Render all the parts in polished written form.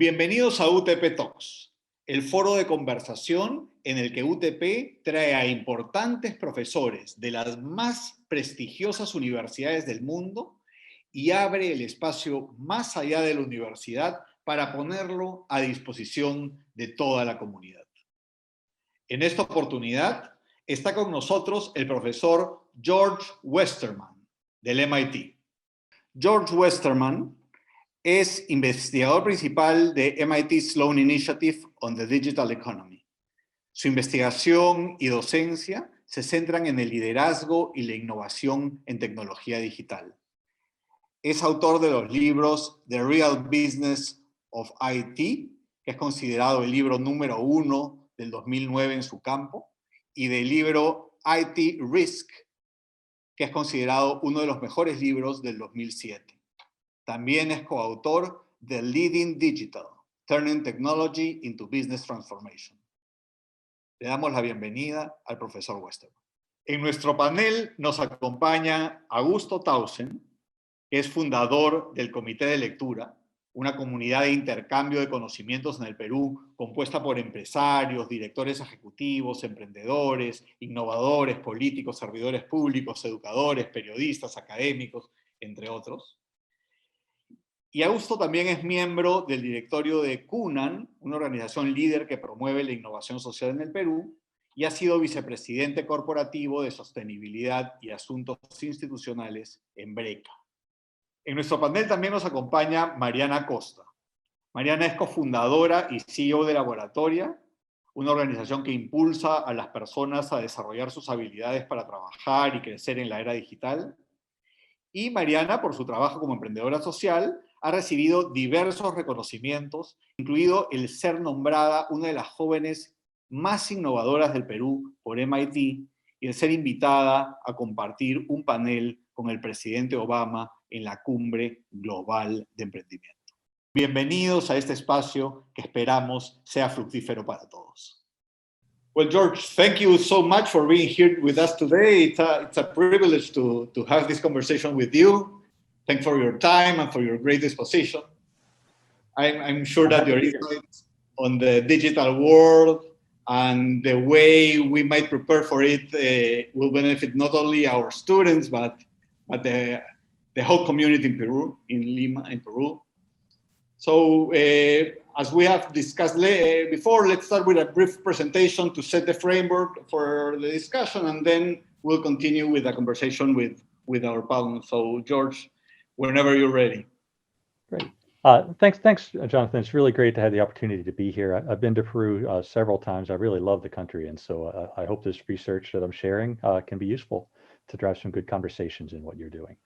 Bienvenidos a UTP Talks, el foro de conversación en el que UTP trae a importantes profesores de las más prestigiosas universidades del mundo y abre el espacio más allá de la universidad para ponerlo a disposición de toda la comunidad. En esta oportunidad está con nosotros el profesor George Westerman, del MIT. George Westerman es investigador principal de MIT Sloan Initiative on the Digital Economy. Su investigación y docencia se centran en el liderazgo y la innovación en tecnología digital. Es autor de los libros The Real Business of IT, que es considerado el libro número 1 del 2009 en su campo, y del libro IT Risk, que es considerado uno de los mejores libros del 2007. También es coautor de Leading Digital, Turning Technology into Business Transformation. Le damos la bienvenida al profesor Westerman. En nuestro panel nos acompaña Augusto Townsend, que es fundador del Comité de Lectura, una comunidad de intercambio de conocimientos en el Perú compuesta por empresarios, directores ejecutivos, emprendedores, innovadores, políticos, servidores públicos, educadores, periodistas, académicos, entre otros. Y Augusto también es miembro del directorio de CUNAN, una organización líder que promueve la innovación social en el Perú, y ha sido vicepresidente corporativo de sostenibilidad y asuntos institucionales en BRECA. En nuestro panel también nos acompaña Mariana Costa. Mariana es cofundadora y CEO de Laboratoria, una organización que impulsa a las personas a desarrollar sus habilidades para trabajar y crecer en la era digital. Y Mariana, por su trabajo como emprendedora social, ha recibido diversos reconocimientos, incluido el ser nombrada una de las jóvenes más innovadoras del Perú por MIT y el ser invitada a compartir un panel con el presidente Obama en la Cumbre Global de Emprendimiento. Bienvenidos a este espacio que esperamos sea fructífero para todos. Well, George, thank you so much for being here with us today. It's a privilege to have this conversation with you. Thanks for your time and for your great disposition. I'm sure that your insights on the digital world and the way we might prepare for it will benefit not only our students, but the whole community in Peru, in Lima, in Peru. So, as we have discussed before, let's start with a brief presentation to set the framework for the discussion, and then we'll continue with the conversation with our panel. So, George, whenever you're ready. Great. Thanks, Jonathan. It's really great to have the opportunity to be here. I've been to Peru several times. I really love the country, and so I hope this research that I'm sharing can be useful to drive some good conversations in what you're doing.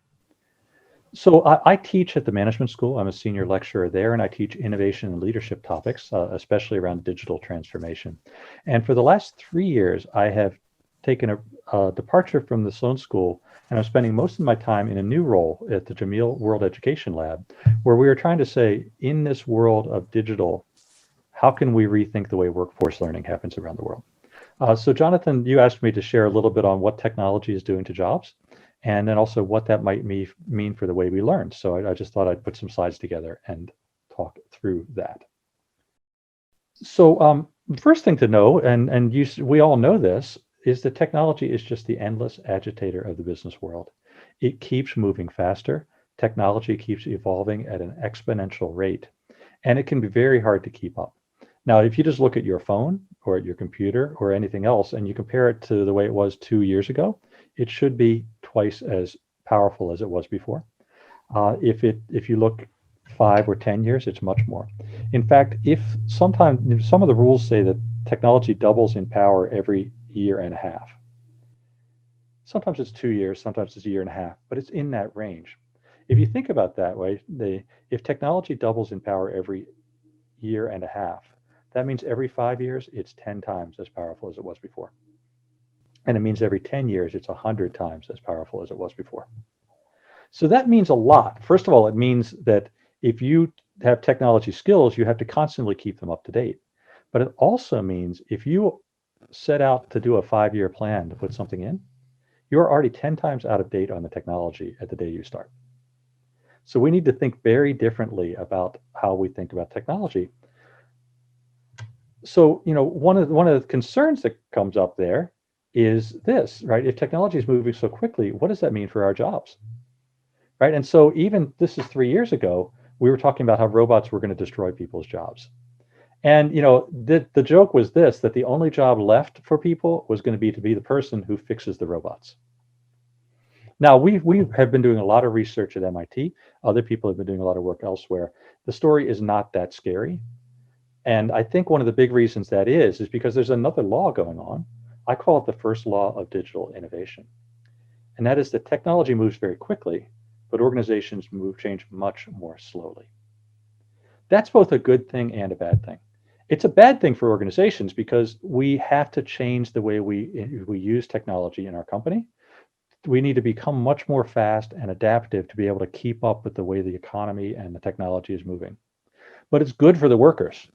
So I teach at the management school. I'm a senior lecturer there, and I teach innovation and leadership topics, especially around digital transformation. And for the last 3 years, I have taken a departure from the Sloan School, and I'm spending most of my time in a new role at the Jamil World Education Lab, where we are trying to say, in this world of digital, how can we rethink the way workforce learning happens around the world? So Jonathan, you asked me to share a little bit on what technology is doing to jobs, and then also what that might mean for the way we learn. So I just thought I'd put some slides together and talk through that. So the first thing to know, and we all know this, is that technology is just the endless agitator of the business world. It keeps moving faster. Technology keeps evolving at an exponential rate, and it can be very hard to keep up. Now, if you just look at your phone or at your computer or anything else, and you compare it to the way it was 2 years ago, it should be twice as powerful as it was before. If you look 5 or 10 years, it's much more. In fact, some of the rules say that technology doubles in power every year and a half. Sometimes it's 2 years, sometimes it's a year and a half, but it's in that range. If you think about that way, if technology doubles in power every year and a half, that means every 5 years, it's 10 times as powerful as it was before. And it means every 10 years, it's 100 times as powerful as it was before. So that means a lot. First of all, it means that if you have technology skills, you have to constantly keep them up to date. But it also means if you set out to do a 5-year plan to put something in, you're already 10 times out of date on the technology at the day you start. So we need to think very differently about how we think about technology. So, one of the concerns that comes up there is this, right? If technology is moving so quickly, what does that mean for our jobs? Right? And so even this is 3 years ago, we were talking about how robots were going to destroy people's jobs. And the joke was this, that the only job left for people was going to be the person who fixes the robots. Now, we have been doing a lot of research at MIT. Other people have been doing a lot of work elsewhere. The story is not that scary. And I think one of the big reasons that is because there's another law going on. I call it the first law of digital innovation. And that is that technology moves very quickly, but organizations change much more slowly. That's both a good thing and a bad thing. It's a bad thing for organizations because we have to change the way we use technology in our company. We need to become much more fast and adaptive to be able to keep up with the way the economy and the technology is moving. But it's good for the workers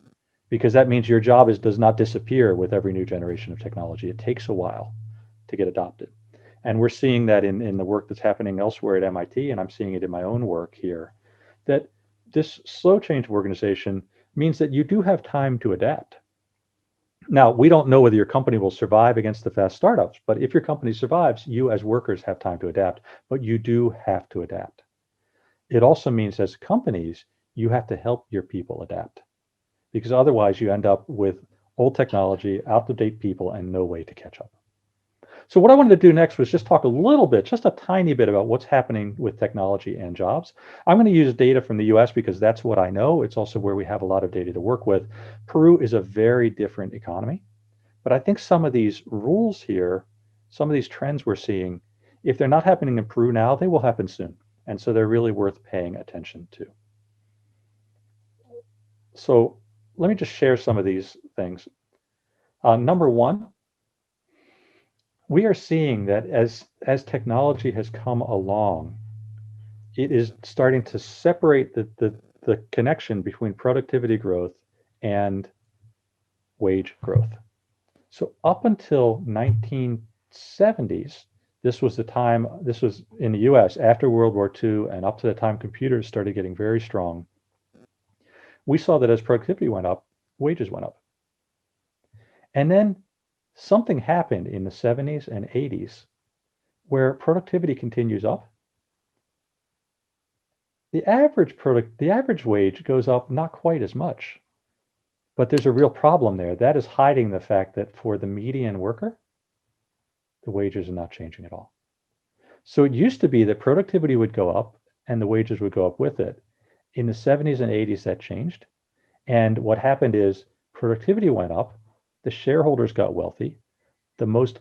because that means your job does not disappear with every new generation of technology. It takes a while to get adopted. And we're seeing that in the work that's happening elsewhere at MIT, and I'm seeing it in my own work here, that this slow change of organization means that you do have time to adapt. Now, we don't know whether your company will survive against the fast startups, but if your company survives, you as workers have time to adapt, but you do have to adapt. It also means as companies, you have to help your people adapt because otherwise you end up with old technology, out-of-date people, and no way to catch up. So what I wanted to do next was just talk a little bit, just a tiny bit about what's happening with technology and jobs. I'm going to use data from the US because that's what I know. It's also where we have a lot of data to work with. Peru is a very different economy, but I think some of these rules here, some of these trends we're seeing, if they're not happening in Peru now, they will happen soon. And so they're really worth paying attention to. So let me just share some of these things. Number one, we are seeing that as technology has come along, it is starting to separate the connection between productivity growth and wage growth. So up until 1970s, this was in the US after World War II and up to the time computers started getting very strong. We saw that as productivity went up, wages went up. And then something happened in the 70s and 80s where productivity continues up. The average wage goes up not quite as much, but there's a real problem there. That is hiding the fact that for the median worker, the wages are not changing at all. So it used to be that productivity would go up and the wages would go up with it. In the 70s and 80s, that changed. And what happened is productivity went up, the shareholders got wealthy, the most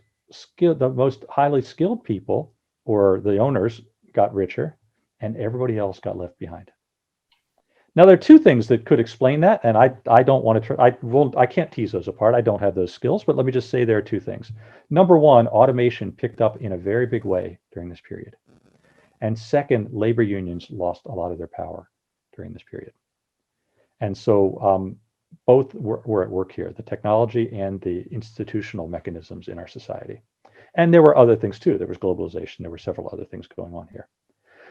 highly skilled people or the owners got richer, and everybody else got left behind. Now, there are two things that could explain that, and I don't want to I can't tease those apart. I don't have those skills, but let me just say there are two things. Number one, automation picked up in a very big way during this period. And second, labor unions lost a lot of their power during this period. And so both were at work here, the technology and the institutional mechanisms in our society. And there were other things too. There was globalization. There were several other things going on here.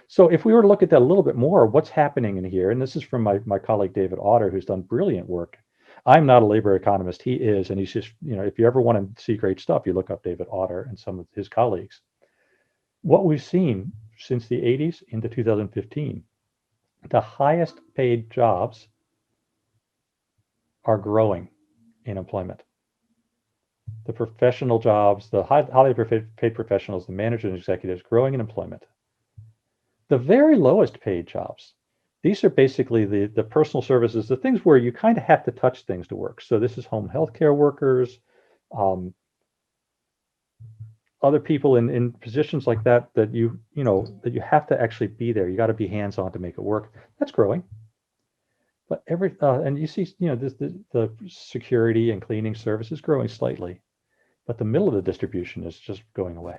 So if we were to look at that a little bit more, what's happening in here, and this is from my colleague David Otter, who's done brilliant work. I'm not a labor economist. He is, and he's just, if you ever want to see great stuff, you look up David Otter and some of his colleagues. What we've seen since the 80s into 2015, the highest paid jobs are growing in employment. The professional jobs, the highly paid professionals, the managers and executives growing in employment. The very lowest paid jobs, these are basically the personal services, the things where you kind of have to touch things to work. So this is home healthcare workers, other people in positions like that you have to actually be there. You got to be hands-on to make it work. That's growing. But and you see, the security and cleaning service is growing slightly, but the middle of the distribution is just going away.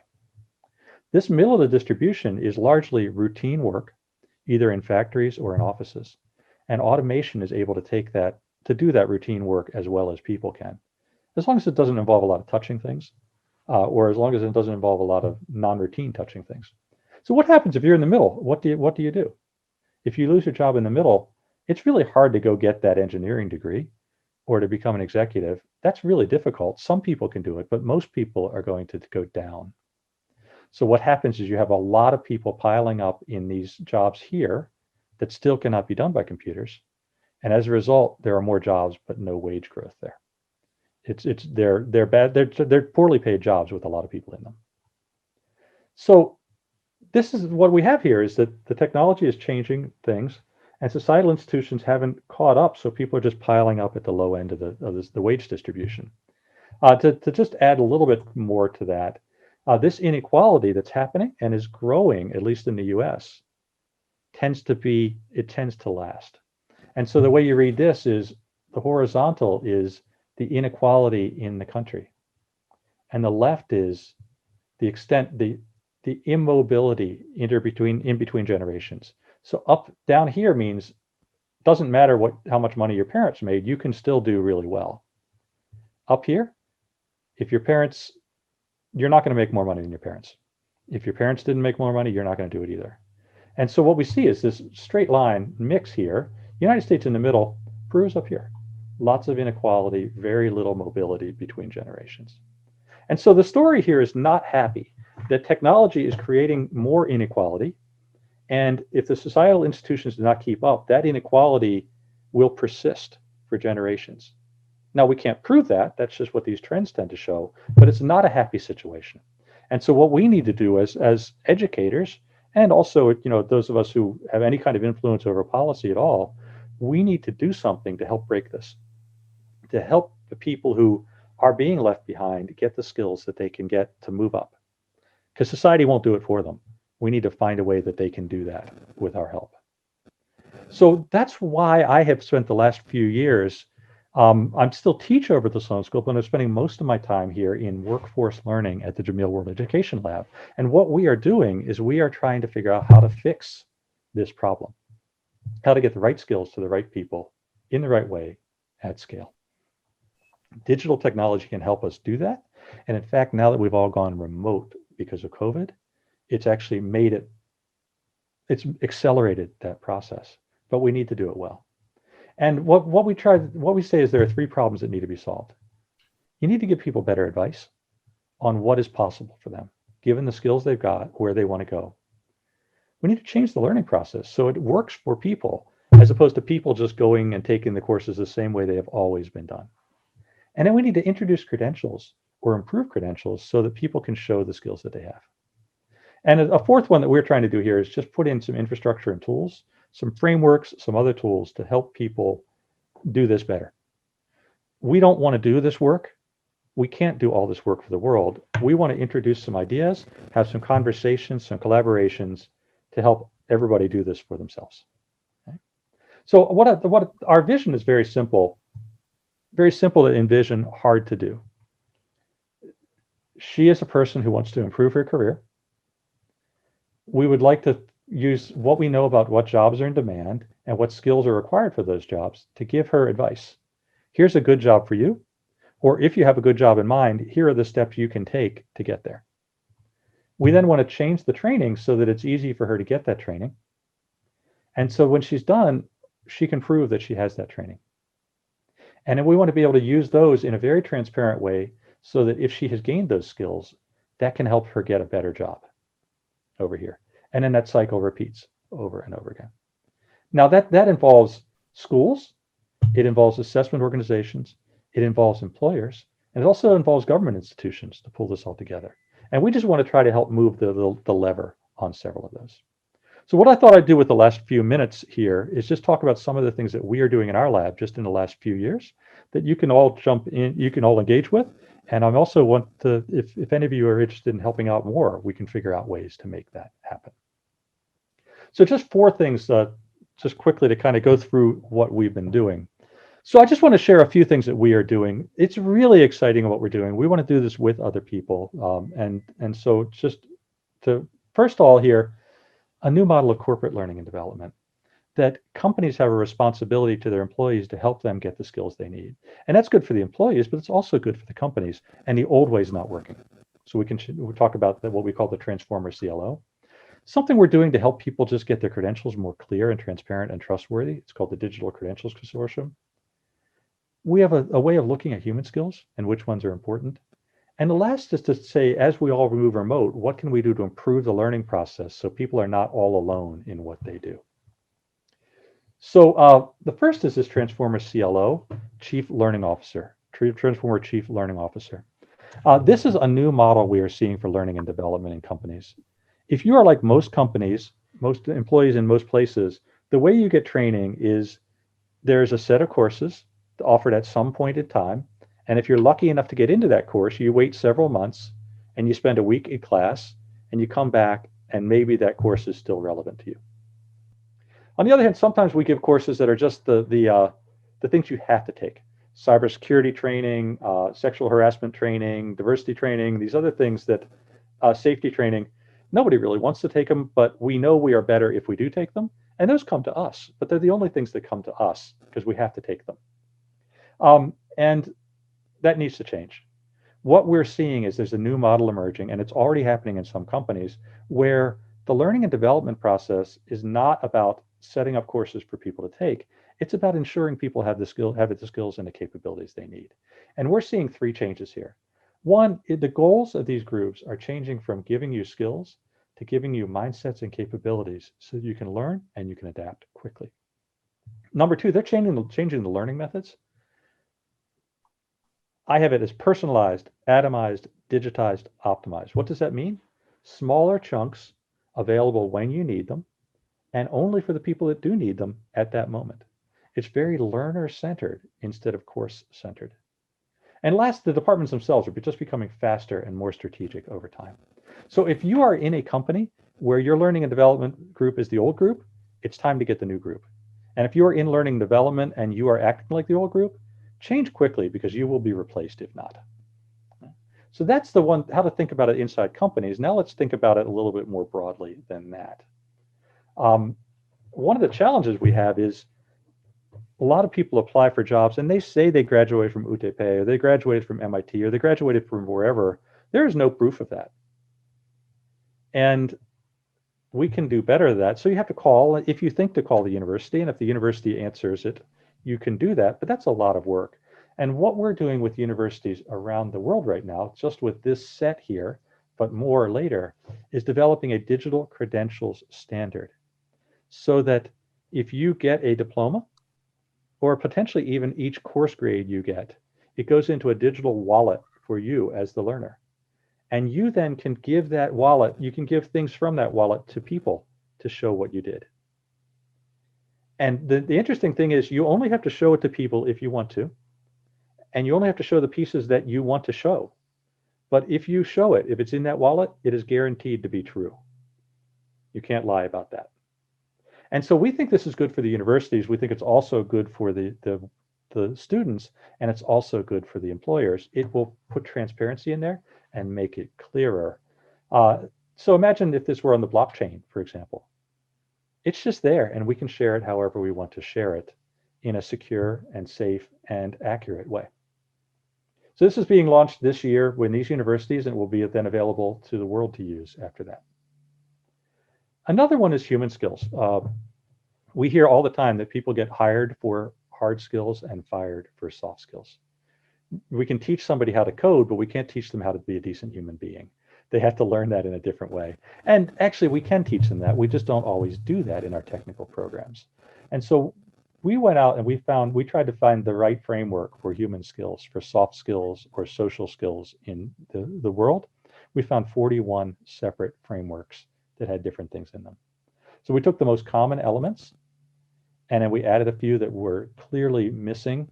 This middle of the distribution is largely routine work, either in factories or in offices. And automation is able to do that routine work as well as people can, as long as it doesn't involve a lot of touching things, or as long as it doesn't involve a lot of non-routine touching things. So what happens if you're in the middle? What do you do? If you lose your job in the middle, it's really hard to go get that engineering degree or to become an executive. That's really difficult. Some people can do it, but most people are going to go down. So what happens is you have a lot of people piling up in these jobs here that still cannot be done by computers. And as a result, there are more jobs, but no wage growth there. They're bad. They're poorly paid jobs with a lot of people in them. So this is what we have here, is that the technology is changing things and societal institutions haven't caught up. So people are just piling up at the low end of the wage distribution. To just add a little bit more to that, this inequality that's happening and is growing, at least in the US, tends to last. And so the way you read this is the horizontal is the inequality in the country. And the left is the extent, the immobility in between generations. So down here means doesn't matter how much money your parents made, you can still do really well. Up here, if your parents, you're not going to make more money than your parents. If your parents didn't make more money, you're not going to do it either. And so what we see is this straight line mix here. United States in the middle, Peru's up here. Lots of inequality, very little mobility between generations. And so the story here is not happy. That technology is creating more inequality. And if the societal institutions do not keep up, that inequality will persist for generations. Now, we can't prove that. That's just what these trends tend to show. But it's not a happy situation. And so what we need to do as educators, and also those of us who have any kind of influence over policy at all, we need to do something to help break this, to help the people who are being left behind get the skills that they can get to move up. Because society won't do it for them. We need to find a way that they can do that with our help. So that's why I have spent the last few years, I'm still teach over the Sloan School, but I'm spending most of my time here in workforce learning at the Jameel World Education Lab. And what we are doing is we are trying to figure out how to fix this problem, how to get the right skills to the right people in the right way at scale. Digital technology can help us do that. And in fact, now that we've all gone remote because of COVID, it's actually it's accelerated that process, but we need to do it well. And what we say is there are 3 problems that need to be solved. You need to give people better advice on what is possible for them, given the skills they've got, where they want to go. We need to change the learning process so it works for people, as opposed to people just going and taking the courses the same way they have always been done. And then we need to introduce credentials or improve credentials so that people can show the skills that they have. And a 4th one that we're trying to do here is just put in some infrastructure and tools, some frameworks, some other tools to help people do this better. We don't want to do this work. We can't do all this work for the world. We want to introduce some ideas, have some conversations, some collaborations to help everybody do this for themselves. Okay? So what our vision is very simple to envision, hard to do. She is a person who wants to improve her career. We would like to use what we know about what jobs are in demand and what skills are required for those jobs to give her advice. Here's a good job for you. Or if you have a good job in mind, here are the steps you can take to get there. We then want to change the training so that it's easy for her to get that training. And so when she's done, she can prove that she has that training. And then we want to be able to use those in a very transparent way so that if she has gained those skills, that can help her get a better job over here. And then that cycle repeats over and over again. Now that involves schools, it involves assessment organizations, it involves employers, and it also involves government institutions to pull this all together. And we just want to try to help move the lever on several of those. So what I thought I'd do with the last few minutes here is just talk about some of the things that we are doing in our lab just in the last few years that you can all jump in, you can all engage with. And I also want to, if any of you are interested in helping out more, we can figure out ways to make that happen. So just 4 things, just quickly to kind of go through what we've been doing. So I just want to share a few things that we are doing. It's really exciting what we're doing. We want to do this with other people. And so just to, first of all here, a new model of corporate learning and development, that companies have a responsibility to their employees to help them get the skills they need. And that's good for the employees, but it's also good for the companies. And the old way is not working. So we'll talk about what we call the transformer CLO. Something we're doing to help people just get their credentials more clear and transparent and trustworthy. It's called the Digital Credentials Consortium. We have a way of looking at human skills and which ones are important. And the last is to say, as we all move remote, what can we do to improve the learning process so people are not all alone in what they do? So the first is this Transformer CLO, Chief Learning Officer, Transformer Chief Learning Officer. This is a new model we are seeing for learning and development in companies. If you are like most companies, most employees in most places, the way you get training is there's a set of courses offered at some point in time. And if you're lucky enough to get into that course, you wait several months and you spend a week in class and you come back and maybe that course is still relevant to you. On the other hand, sometimes we give courses that are just the things you have to take. Cybersecurity training, sexual harassment training, diversity training, these other things that safety training, nobody really wants to take them, but we know we are better if we do take them. And those come to us, but they're the only things that come to us because we have to take them. And that needs to change. What we're seeing is there's a new model emerging, and it's already happening in some companies, where the learning and development process is not about setting up courses for people to take. It's about ensuring people have the skills and the capabilities they need. And we're seeing three changes here. One, the goals of these groups are changing from giving you skills to giving you mindsets and capabilities so that you can learn and you can adapt quickly. Number two, they're changing the learning methods. I have it as personalized, atomized, digitized, optimized. What does that mean? Smaller chunks available when you need them and only for the people that do need them at that moment. It's very learner-centered instead of course-centered. And last, the departments themselves are just becoming faster and more strategic over time. So if you are in a company where your learning and development group is the old group, it's time to get the new group. And if you are in learning and development and you are acting like the old group, change quickly because you will be replaced if not. So that's the one, how to think about it inside companies. Now let's think about it a little bit more broadly than that. One of the challenges we have is a lot of people apply for jobs and they say they graduated from UTP or they graduated from MIT or they graduated from wherever. There is no proof of that. And we can do better than that. So you have to call, if you think to call the university, and if the university answers it, you can do that, but that's a lot of work. And what we're doing with universities around the world right now, just with this set here, but more later, is developing a digital credentials standard so that if you get a diploma, or potentially even each course grade you get, it goes into a digital wallet for you as the learner. And you then can give that wallet, you can give things from that wallet to people to show what you did. And the interesting thing is you only have to show it to people if you want to, and you only have to show the pieces that you want to show. But if you show it, if it's in that wallet, it is guaranteed to be true. You can't lie about that. And so we think this is good for the universities. We think it's also good for the students, and it's also good for the employers. It will put transparency in there and make it clearer. So imagine if this were on the blockchain, for example. It's just there, and we can share it however we want to share it in a secure and safe and accurate way. So this is being launched this year with these universities, and will be then available to the world to use after that. Another one is human skills. We hear all the time that people get hired for hard skills and fired for soft skills. We can teach somebody how to code, but we can't teach them how to be a decent human being. They have to learn that in a different way. And actually, we can teach them that. We just don't always do that in our technical programs. And so we went out and we tried to find the right framework for human skills, for soft skills or social skills in the world. We found 41 separate frameworks that had different things in them. So we took the most common elements, and then we added a few that were clearly missing.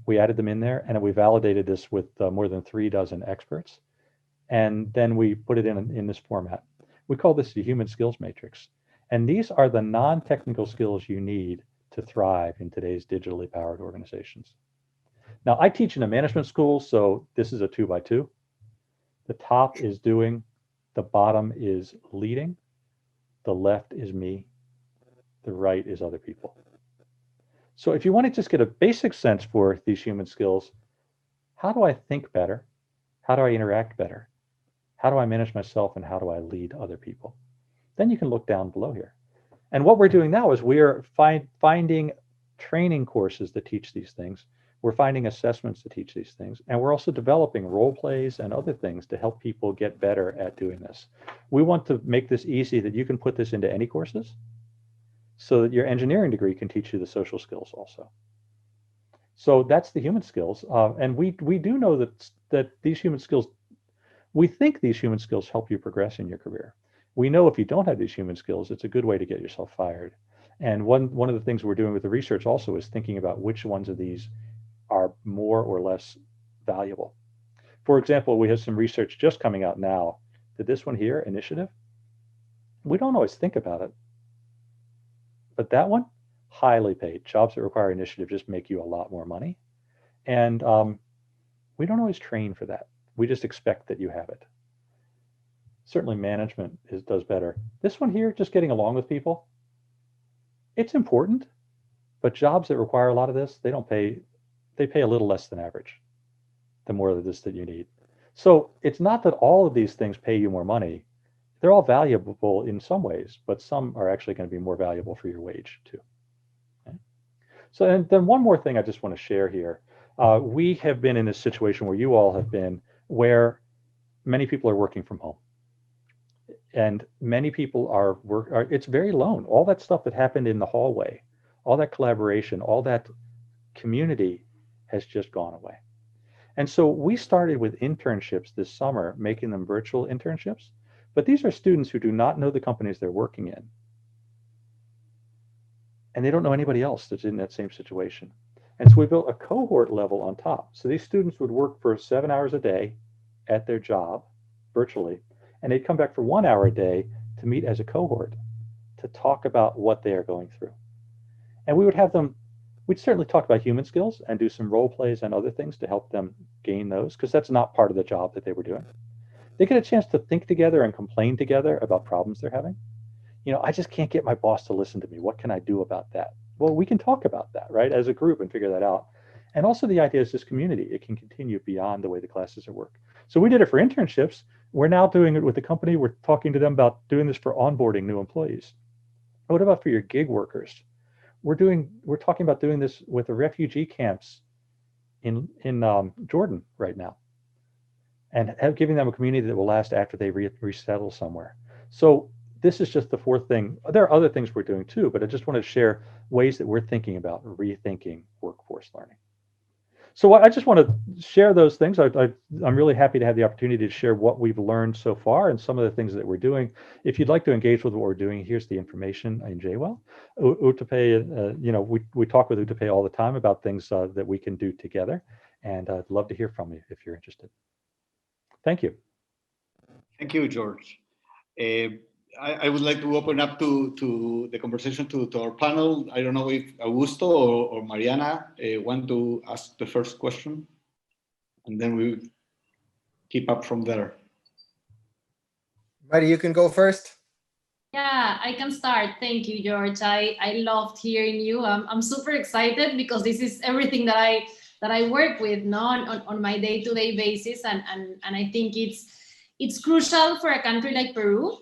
We added them in there, and then we validated this with more than 36 experts. And then we put it in this format. We call this the human skills matrix. And these are the non-technical skills you need to thrive in today's digitally powered organizations. Now, I teach in a management school, so this is a 2x2. The top is doing, the bottom is leading, the left is me, the right is other people. So if you want to just get a basic sense for these human skills, how do I think better? How do I interact better? How do I manage myself, and how do I lead other people? then you can look down below here. And what we're doing now is we are finding training courses that teach these things. We're finding assessments to teach these things. And we're also developing role plays and other things to help people get better at doing this. We want to make this easy that you can put this into any courses so that your engineering degree can teach you the social skills also. So that's the human skills. And we do know that these human skills, we think these human skills help you progress in your career. We know if you don't have these human skills, it's a good way to get yourself fired. And one of the things we're doing with the research also is thinking about which ones of these are more or less valuable. For example, we have some research just coming out now that this one here, initiative, we don't always think about it, but that one, highly paid. Jobs that require initiative just make you a lot more money. And we don't always train for that. We just expect that you have it. Certainly management does better. This one here, just getting along with people, it's important, but jobs that require a lot of this, they pay a little less than average, the more of this that you need. So it's not that all of these things pay you more money. They're all valuable in some ways, but some are actually going to be more valuable for your wage too. Okay? So, and then one more thing I just want to share here. We have been in this situation where you all have been, where many people are working from home. And many people it's very lone. All that stuff that happened in the hallway, all that collaboration, all that community has just gone away. And so we started with internships this summer, making them virtual internships. But these are students who do not know the companies they're working in. And they don't know anybody else that's in that same situation. And so we built a cohort level on top. So these students would work for 7 hours a day at their job virtually, and they'd come back for 1 hour a day to meet as a cohort to talk about what they are going through. And we would have them, we'd certainly talk about human skills and do some role plays and other things to help them gain those, because that's not part of the job that they were doing. They get a chance to think together and complain together about problems they're having. You know, I just can't get my boss to listen to me. What can I do about that? Well, we can talk about that, right, as a group and figure that out. And also the idea is this community. It can continue beyond the way the classes are work. So we did it for internships. We're now doing it with the company. We're talking to them about doing this for onboarding new employees. What about for your gig workers? We're talking about doing this with the refugee camps in Jordan right now, and giving them a community that will last after they resettle somewhere. So this is just the fourth thing. There are other things we're doing too, but I just want to share ways that we're thinking about rethinking workforce learning. So I just want to share those things. I'm really happy to have the opportunity to share what we've learned so far and some of the things that we're doing. If you'd like to engage with what we're doing, here's the information in JWell. UTP, we talk with UTP all the time about things that we can do together, and I'd love to hear from you if you're interested. Thank you. Thank you, George. I would like to open up to the conversation to our panel. I don't know if Augusto or Mariana want to ask the first question, and then we'll keep up from there. Mari, you can go first. Yeah, I can start. Thank you, George. I loved hearing you. I'm super excited because this is everything that I work with on my day-to-day basis, and I think it's crucial for a country like Peru.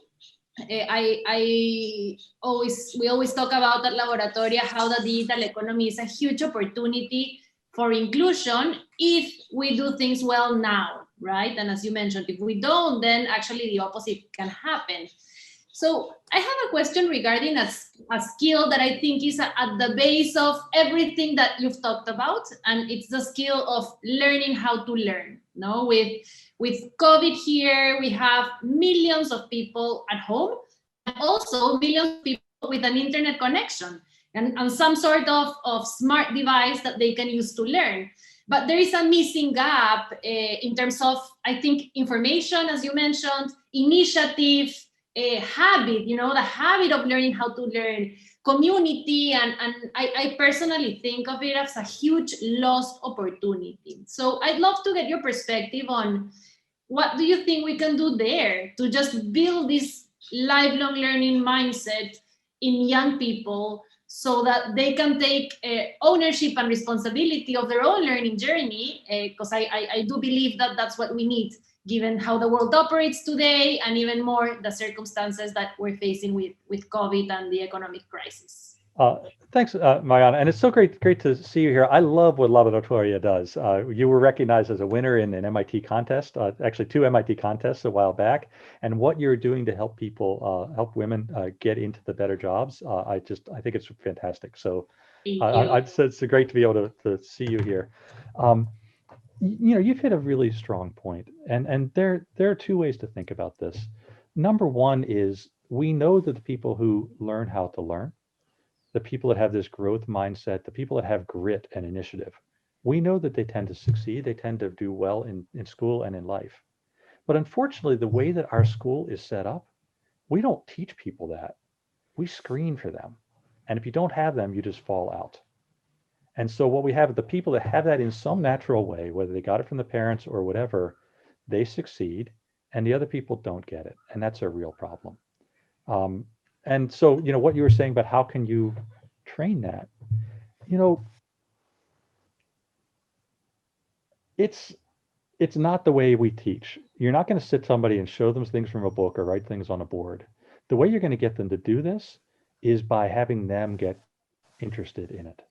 We always talk about at Laboratoria how the digital economy is a huge opportunity for inclusion if we do things well now, right? And as you mentioned, if we don't, then actually the opposite can happen. So I have a question regarding a skill that I think is at the base of everything that you've talked about, and it's the skill of learning how to learn. No, with COVID here, we have millions of people at home, and also millions of people with an internet connection and some sort of smart device that they can use to learn. But there is a missing gap in terms of, I think, information, as you mentioned, initiative, habit, the habit of learning how to learn, community, and I personally think of it as a huge lost opportunity. So I'd love to get your perspective on what do you think we can do there to just build this lifelong learning mindset in young people so that they can take ownership and responsibility of their own learning journey, because I do believe that that's what we need given how the world operates today, and even more the circumstances that we're facing with COVID and the economic crisis. Thanks, Mariana, and it's so great to see you here. I love what Laboratoria does. You were recognized as a winner in an MIT contest, actually 2 MIT contests a while back, and what you're doing to help people, help women get into the better jobs, I think it's fantastic. So it's great to be able to see you here. You know, you've hit a really strong point, and there are 2 ways to think about this. Number one is, we know that the people who learn how to learn, the people that have this growth mindset, the people that have grit and initiative, we know that they tend to succeed. They tend to do well in school and in life. But unfortunately, the way that our school is set up, we don't teach people that. We screen for them. And if you don't have them, you just fall out. And so what we have, the people that have that in some natural way, whether they got it from the parents or whatever, they succeed, and the other people don't get it. And that's a real problem. And so, you know, what you were saying about how can you train that, you know, it's not the way we teach. You're not going to sit somebody and show them things from a book or write things on a board. The way you're going to get them to do this is by having them get interested in it.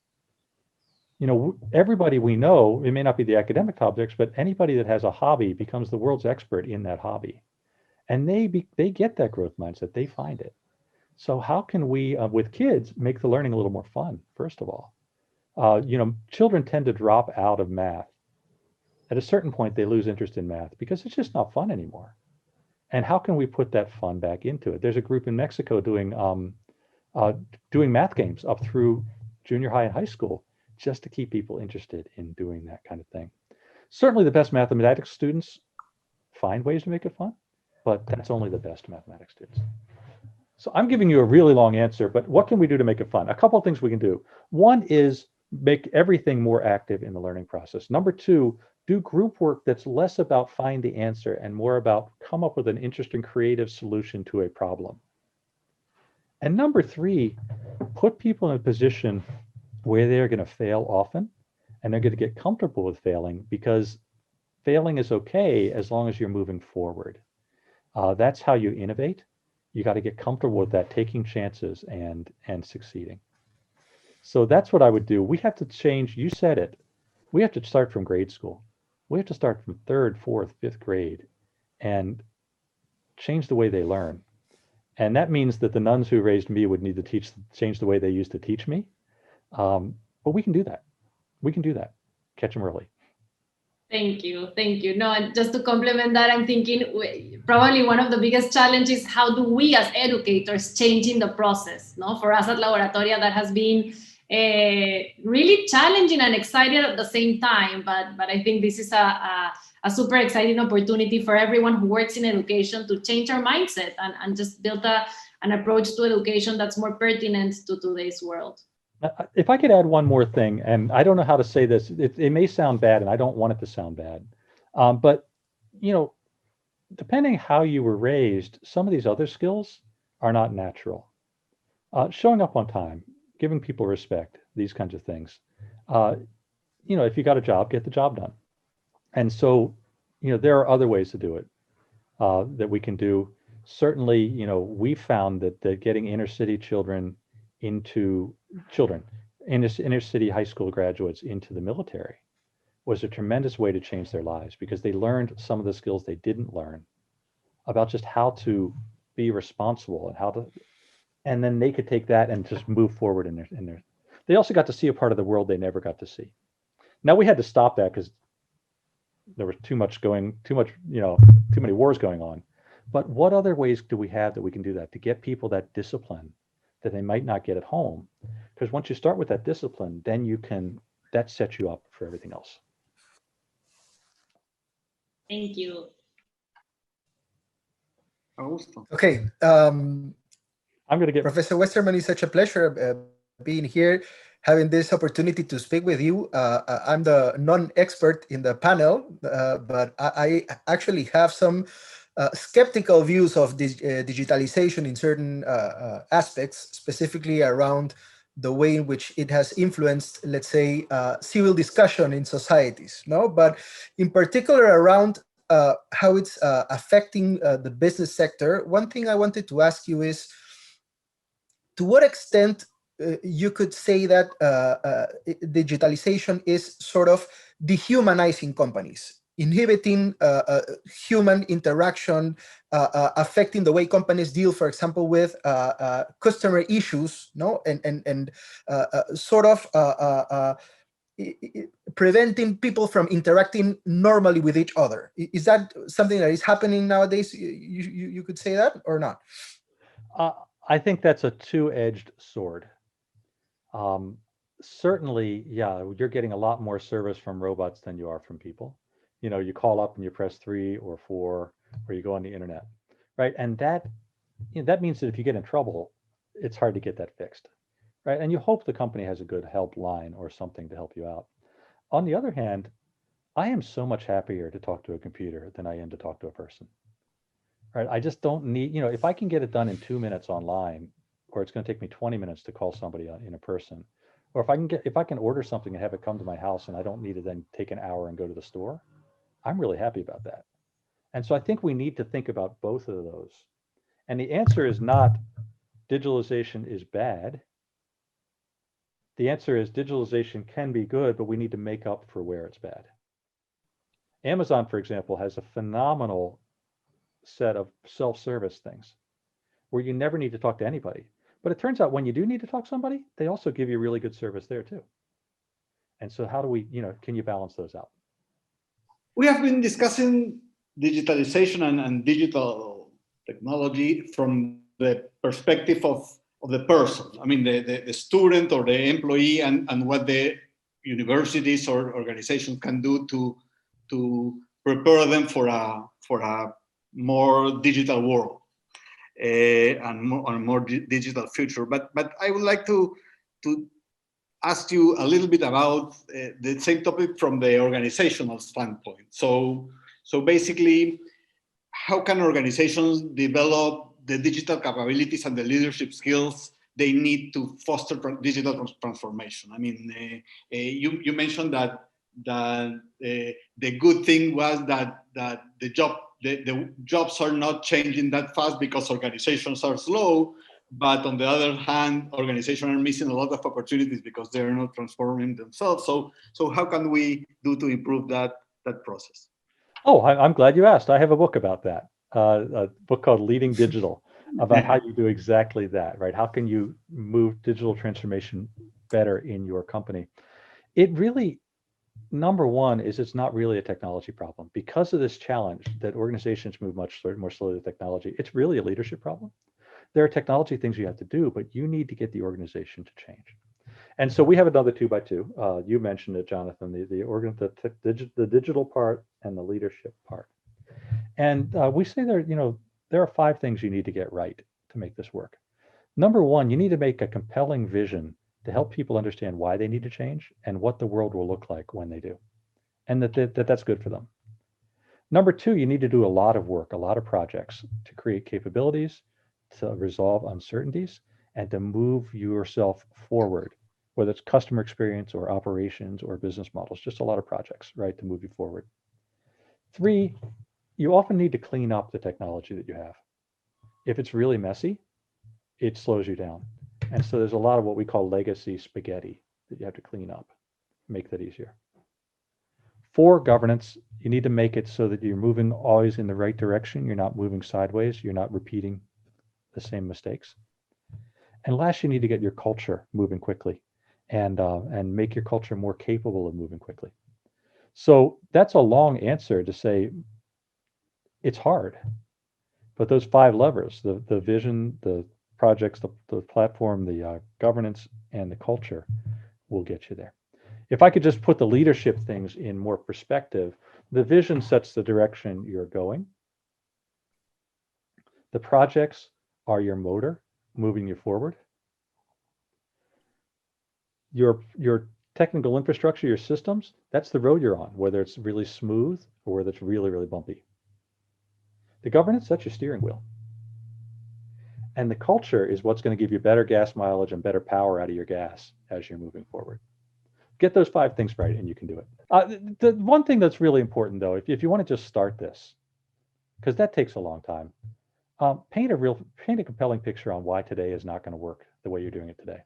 You know, everybody we know, it may not be the academic subjects, but anybody that has a hobby becomes the world's expert in that hobby. And they get that growth mindset, they find it. So how can we, with kids, make the learning a little more fun, first of all? You know, children tend to drop out of math. At a certain point, they lose interest in math because it's just not fun anymore. And how can we put that fun back into it? There's a group in Mexico doing math games up through junior high and high school just to keep people interested in doing that kind of thing. Certainly the best mathematics students find ways to make it fun, but that's only the best mathematics students. So I'm giving you a really long answer, but what can we do to make it fun? A couple of things we can do. One is make everything more active in the learning process. Number 2, do group work that's less about find the answer and more about come up with an interesting, creative solution to a problem. And number 3, put people in a position where they're going to fail often, and they're going to get comfortable with failing, because failing is okay as long as you're moving forward. That's how you innovate. You got to get comfortable with that, taking chances and succeeding. So that's what I would do. We have to change, you said it, we have to start from grade school. We have to start from 3rd, 4th, 5th grade and change the way they learn. And that means that the nuns who raised me would need to change the way they used to teach me. But we can do that. We can do that. Catch them early. Thank you. Thank you. No, and just to complement that, I'm thinking probably one of the biggest challenges, how do we as educators change in the process? No, for us at Laboratoria, that has been really challenging and exciting at the same time. But I think this is a super exciting opportunity for everyone who works in education to change our mindset and just build an approach to education that's more pertinent to today's world. If I could add one more thing, and I don't know how to say this, it may sound bad, and I don't want it to sound bad, but you know, depending how you were raised, some of these other skills are not natural. Showing up on time, giving people respect, these kinds of things. You know, if you got a job, get the job done. And so, you know, there are other ways to do it that we can do. Certainly, you know, we found that getting inner city inner city high school graduates into the military was a tremendous way to change their lives, because they learned some of the skills they didn't learn about just how to be responsible and then they could take that and just move forward in their. They also got to see a part of the world they never got to see. Now we had to stop that because there was too many wars going on. But what other ways do we have that we can do that to get people that discipline that they might not get at home? Because once you start with that discipline, then that sets you up for everything else. Thank you. Augusto. Okay. I'm going to get Professor Westerman, it's such a pleasure being here, having this opportunity to speak with you. I'm the non-expert in the panel, but I actually have some skeptical views of this, digitalization in certain aspects, specifically around the way in which it has influenced, let's say, civil discussion in societies. No, but in particular around how it's affecting the business sector, one thing I wanted to ask you is, to what extent you could say that digitalization is sort of dehumanizing companies, inhibiting human interaction, affecting the way companies deal, for example, with customer issues, no, and sort of preventing people from interacting normally with each other. Is that something that is happening nowadays? You could say that or not? I think that's a two-edged sword. Certainly, yeah, you're getting a lot more service from robots than you are from people. You know, you call up and you press 3 or 4, or you go on the internet, right? And that, you know, that means that if you get in trouble, it's hard to get that fixed, right? And you hope the company has a good help line or something to help you out. On the other hand, I am so much happier to talk to a computer than I am to talk to a person, right? I just don't need, you know, if I can get it done in 2 minutes online, or it's going to take me 20 minutes to call somebody in a person, or if I can order something and have it come to my house and I don't need to then take an hour and go to the store, I'm really happy about that. And so I think we need to think about both of those. And the answer is not digitalization is bad. The answer is digitalization can be good, but we need to make up for where it's bad. Amazon, for example, has a phenomenal set of self-service things where you never need to talk to anybody. But it turns out when you do need to talk to somebody, they also give you really good service there too. And so how do we, you know, can you balance those out? We have been discussing digitalization and digital technology from the perspective of the person. I mean, the student or the employee, and what the universities or organizations can do to prepare them for a more digital world. And more digital future. But I would like to ask you a little bit about the same topic from the organizational standpoint. So basically, how can organizations develop the digital capabilities and the leadership skills they need to foster digital transformation? I mean, you mentioned that the good thing was that the jobs are not changing that fast because organizations are slow, but on the other hand, organizations are missing a lot of opportunities because they're not transforming themselves. So how can we do to improve that process? Oh, I'm glad you asked. I have a book about that, a book called Leading Digital, about how you do exactly that, right? How can you move digital transformation better in your company? It really, number one is it's not really a technology problem. Because of this challenge that organizations move much more slowly to technology, it's really a leadership problem. There are technology things you have to do, but you need to get the organization to change. And so we have another 2x2. You mentioned it, Jonathan, the digital part and the leadership part. And we say there are 5 things you need to get right to make this work. Number one, you need to make a compelling vision to help people understand why they need to change and what the world will look like when they do, and that's good for them. Number two, you need to do a lot of work, a lot of projects to create capabilities, to resolve uncertainties, and to move yourself forward, whether it's customer experience or operations or business models, just a lot of projects, right, to move you forward. 3, you often need to clean up the technology that you have. If it's really messy, it slows you down. And so there's a lot of what we call legacy spaghetti that you have to clean up, make that easier. 4, governance. You need to make it so that you're moving always in the right direction. You're not moving sideways. You're not repeating the same mistakes. And last, you need to get your culture moving quickly and make your culture more capable of moving quickly. So that's a long answer to say it's hard. But those 5 levers, the vision, the projects, the platform, the governance, and the culture will get you there. If I could just put the leadership things in more perspective, the vision sets the direction you're going. The projects are your motor moving you forward. Your technical infrastructure, your systems, that's the road you're on, whether it's really smooth or whether it's really, really bumpy. The governance, that's your steering wheel. And the culture is what's going to give you better gas mileage and better power out of your gas as you're moving forward. Get those 5 things right and you can do it. The one thing that's really important though, if you want to just start this, because that takes a long time, paint a compelling picture on why today is not going to work the way you're doing it today.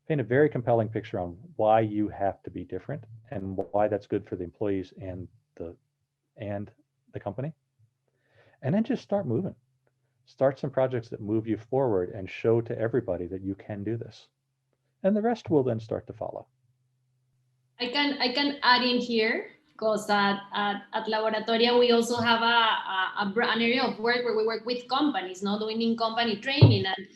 Paint a very compelling picture on why you have to be different and why that's good for the employees and the company. And then just start moving. Start some projects that move you forward and show to everybody that you can do this. And the rest will then start to follow. I can add in here, because at Laboratoria, we also have an area of work where we work with companies, doing in-company training. And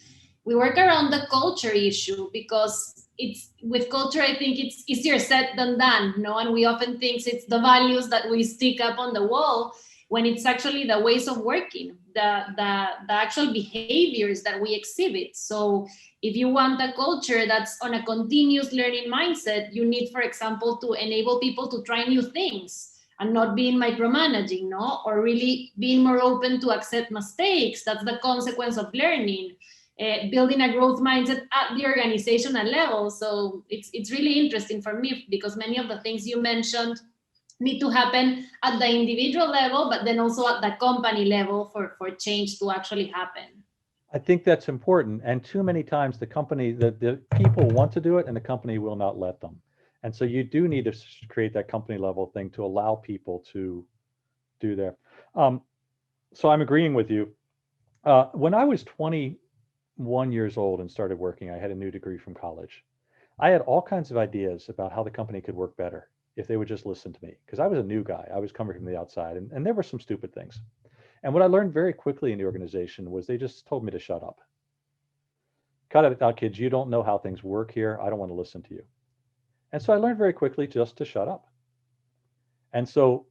we work around the culture issue, because it's with culture, I think it's easier said than done, and we often think it's the values that we stick up on the wall, when it's actually the ways of working, the actual behaviors that we exhibit. So if you want a culture that's on a continuous learning mindset, you need, for example, to enable people to try new things and not being micromanaging, or really being more open to accept mistakes. That's the consequence of learning. Building a growth mindset at the organizational level. So it's really interesting for me, because many of the things you mentioned need to happen at the individual level, but then also at the company level for change to actually happen. I think that's important. And too many times the people want to do it and the company will not let them. And so you do need to create that company level thing to allow people to do that. So I'm agreeing with you. When I was 21 years old and started working, I had a new degree from college. I had all kinds of ideas about how the company could work better if they would just listen to me, because I was a new guy. I was coming from the outside, and there were some stupid things. And what I learned very quickly in the organization was they just told me to shut up. Cut it out, kids. You don't know how things work here. I don't want to listen to you. And so I learned very quickly just to shut up. And so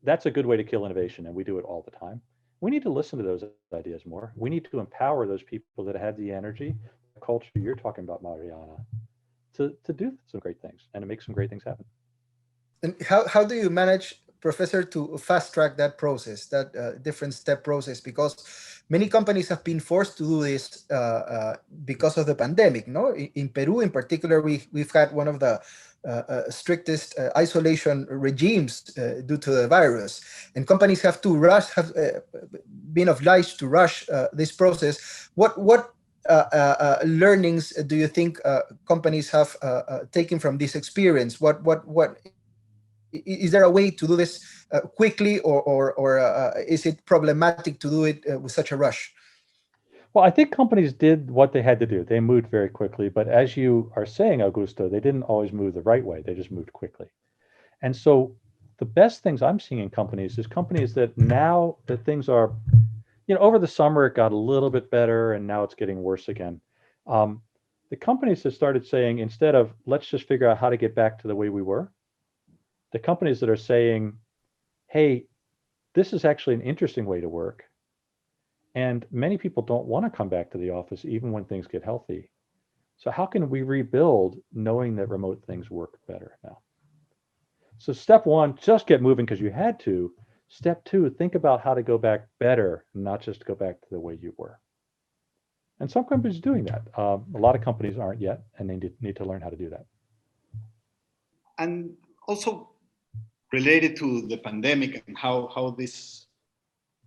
that's a good way to kill innovation, and we do it all the time. We need to listen to those ideas more. We need to empower those people that have the energy, the culture you're talking about, Mariana, to do some great things and to make some great things happen. And how do you manage, Professor, to fast track that process, that different step process? Because many companies have been forced to do this because of the pandemic. In Peru, in particular, we've had one of the strictest isolation regimes due to the virus, and companies have been obliged to rush this process. What learnings do you think companies have taken from this experience? What is there a way to do this quickly, or is it problematic to do it with such a rush? Well, I think companies did what they had to do. They moved very quickly, but as you are saying, Augusto, they didn't always move the right way. They just moved quickly. And so the best things I'm seeing in companies is companies that now that things are, over the summer, it got a little bit better and now it's getting worse again. The companies have started saying, instead of let's just figure out how to get back to the way we were, the companies that are saying, hey, this is actually an interesting way to work. And many people don't want to come back to the office even when things get healthy. So how can we rebuild knowing that remote things work better now? So step one, just get moving because you had to. Step two, think about how to go back better, not just go back to the way you were. And some companies are doing that. A lot of companies aren't yet, and they need to learn how to do that. And also related to the pandemic and how this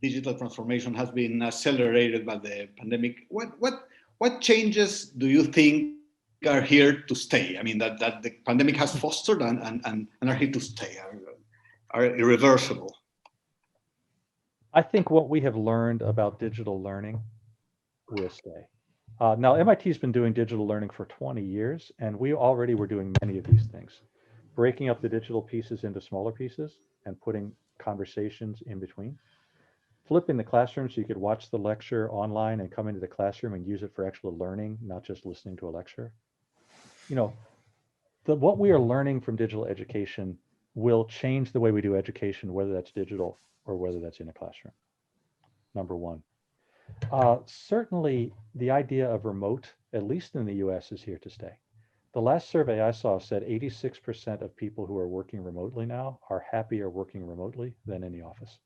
digital transformation has been accelerated by the pandemic, what changes do you think are here to stay? I mean, that the pandemic has fostered and are here to stay, are irreversible? I think what we have learned about digital learning will stay. Now, MIT's been doing digital learning for 20 years, and we already were doing many of these things, breaking up the digital pieces into smaller pieces and putting conversations in between, flipping the classroom so you could watch the lecture online and come into the classroom and use it for actual learning, not just listening to a lecture. What we are learning from digital education will change the way we do education, whether that's digital or whether that's in a classroom. Number one. Certainly the idea of remote, at least in the US, is here to stay. The last survey I saw said 86% of people who are working remotely now are happier working remotely than in the office.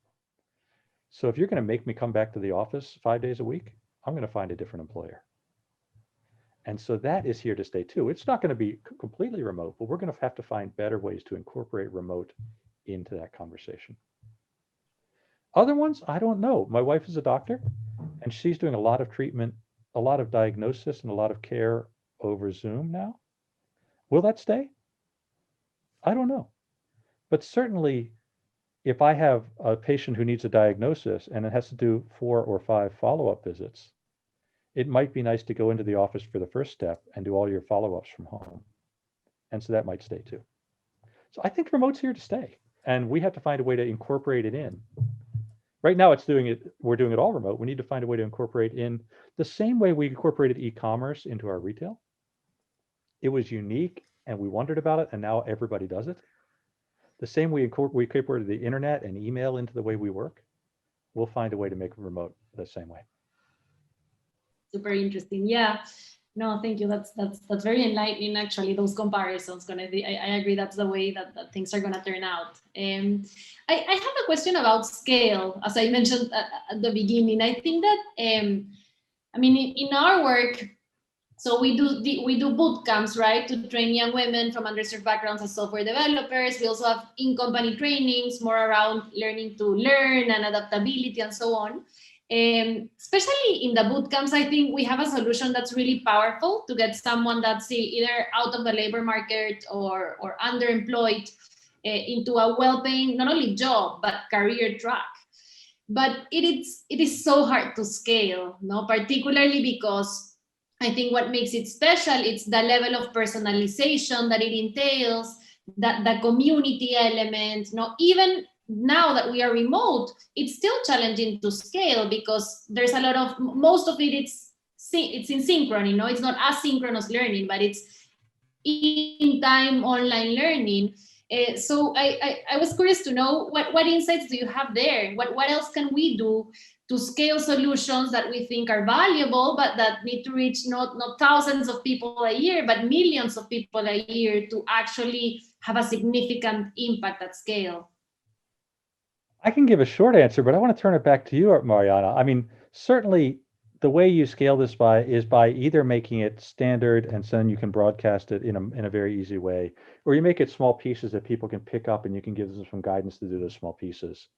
So if you're going to make me come back to the office 5 days a week, I'm going to find a different employer. And so that is here to stay too. It's not going to be completely remote, but we're going to have to find better ways to incorporate remote into that conversation. Other ones, I don't know. My wife is a doctor, and she's doing a lot of treatment, a lot of diagnosis, and a lot of care over Zoom now. Will that stay? I don't know. But certainly, if I have a patient who needs a diagnosis and it has to do 4 or 5 follow-up visits, it might be nice to go into the office for the first step and do all your follow-ups from home. And so that might stay too. So I think remote's here to stay, and we have to find a way to incorporate it in. Right now we're doing it all remote. We need to find a way to incorporate in the same way we incorporated e-commerce into our retail. It was unique and we wondered about it, and now everybody does it. The same way we incorporated the internet and email into the way we work. We'll find a way to make remote the same way. Super interesting. Yeah. No, thank you. That's very enlightening. Actually, those comparisons gonna be. I agree. That's the way that things are gonna turn out. I have a question about scale. As I mentioned at the beginning, I think that I mean in our work, so we do boot camps, right, to train young women from underserved backgrounds as software developers. We also have in-company trainings more around learning to learn and adaptability and so on. Especially in the boot camps, I think we have a solution that's really powerful to get someone that's either out of the labor market or underemployed into a well-paying, not only job, but career track. But it is so hard to scale, no? Particularly because I think what makes it special, it's the level of personalization that it entails, that the community element, no? Even now that we are remote, it's still challenging to scale because there's a lot of, most of it, it's in synchrony, you know, it's not asynchronous learning, but it's in-time online learning. So I was curious to know what insights do you have there? What else can we do to scale solutions that we think are valuable, but that need to reach not thousands of people a year, but millions of people a year to actually have a significant impact at scale? I can give a short answer, but I want to turn it back to you, Mariana. I mean, certainly the way you scale this is by either making it standard and so then you can broadcast it in a very easy way, or you make it small pieces that people can pick up and you can give them some guidance to do those small pieces.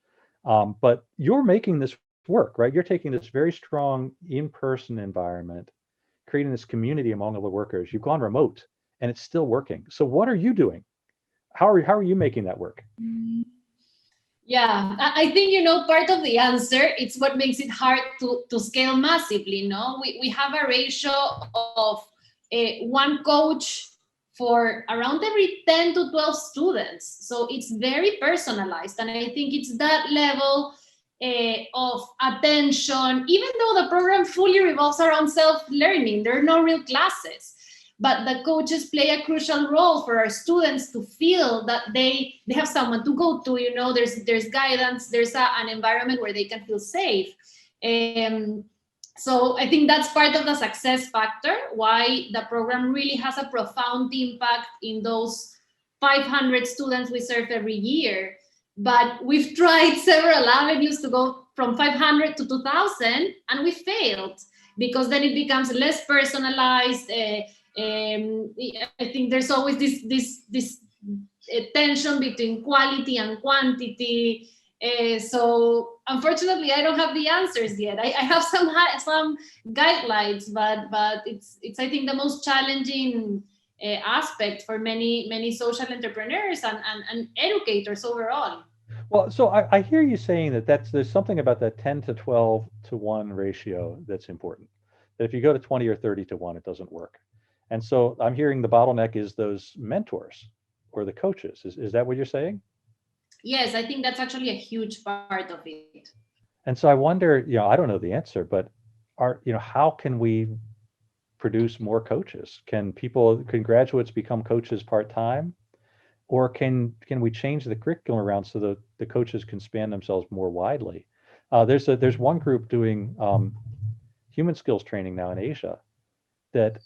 But you're making this work, right? You're taking this very strong in-person environment, creating this community among all the workers. You've gone remote and it's still working. So what are you doing? How are you making that work? Yeah, I think, you know, part of the answer, it's what makes it hard to scale massively, no? We have a ratio of one coach for around every 10 to 12 students. So it's very personalized. And I think it's that level of attention, even though the program fully revolves around self-learning, there are no real classes. But the coaches play a crucial role for our students to feel that they have someone to go to, you know, there's guidance, there's an environment where they can feel safe. So I think that's part of the success factor, why the program really has a profound impact in those 500 students we serve every year. But we've tried several avenues to go from 500 to 2,000, and we failed because then it becomes less personalized. I think there's always this tension between quality and quantity. So unfortunately, I don't have the answers yet. I have some guidelines, but it's I think the most challenging aspect for many social entrepreneurs and educators overall. Well, so I hear you saying that there's something about that 10 to 12 to 1 ratio that's important. That if you go to 20 or 30 to 1, it doesn't work. And so I'm hearing the bottleneck is those mentors or the coaches. Is that what you're saying? Yes, I think that's actually a huge part of it. And so I wonder, you know, I don't know the answer, but how can we produce more coaches? Can graduates become coaches part-time? Or can we change the curriculum around so that the coaches can span themselves more widely? There's one group doing human skills training now in Asia that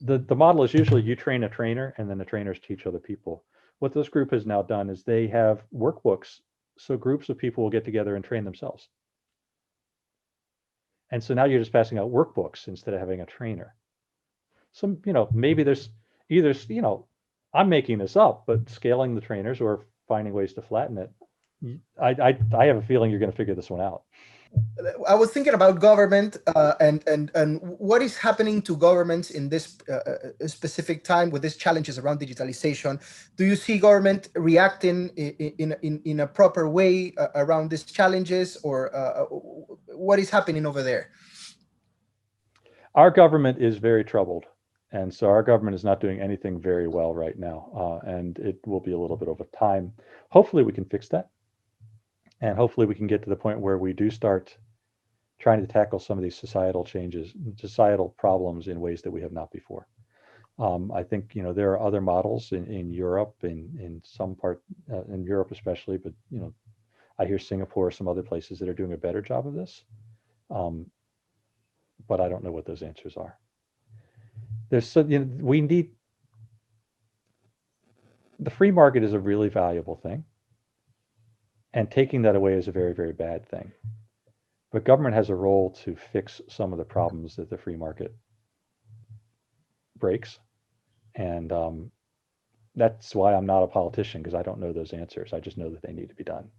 the model is usually you train a trainer and then the trainers teach other people. What this group has now done is they have workbooks, so groups of people will get together and train themselves. And so now you're just passing out workbooks instead of having a trainer. So, maybe there's either, I'm making this up, but scaling the trainers or finding ways to flatten it. I have a feeling you're going to figure this one out. I was thinking about government and what is happening to governments in this specific time with these challenges around digitalization. Do you see government reacting in a proper way around these challenges, or what is happening over there? Our government is very troubled. And so our government is not doing anything very well right now. And it will be a little bit over time. Hopefully we can fix that. And hopefully we can get to the point where we do start trying to tackle some of these societal changes, societal problems in ways that we have not before. I think, there are other models in Europe, in some part, in Europe especially, but, I hear Singapore, some other places that are doing a better job of this. But I don't know what those answers are. We need, the free market is a really valuable thing. And taking that away is a very, very bad thing. But government has a role to fix some of the problems that the free market breaks. And that's why I'm not a politician, because I don't know those answers. I just know that they need to be done.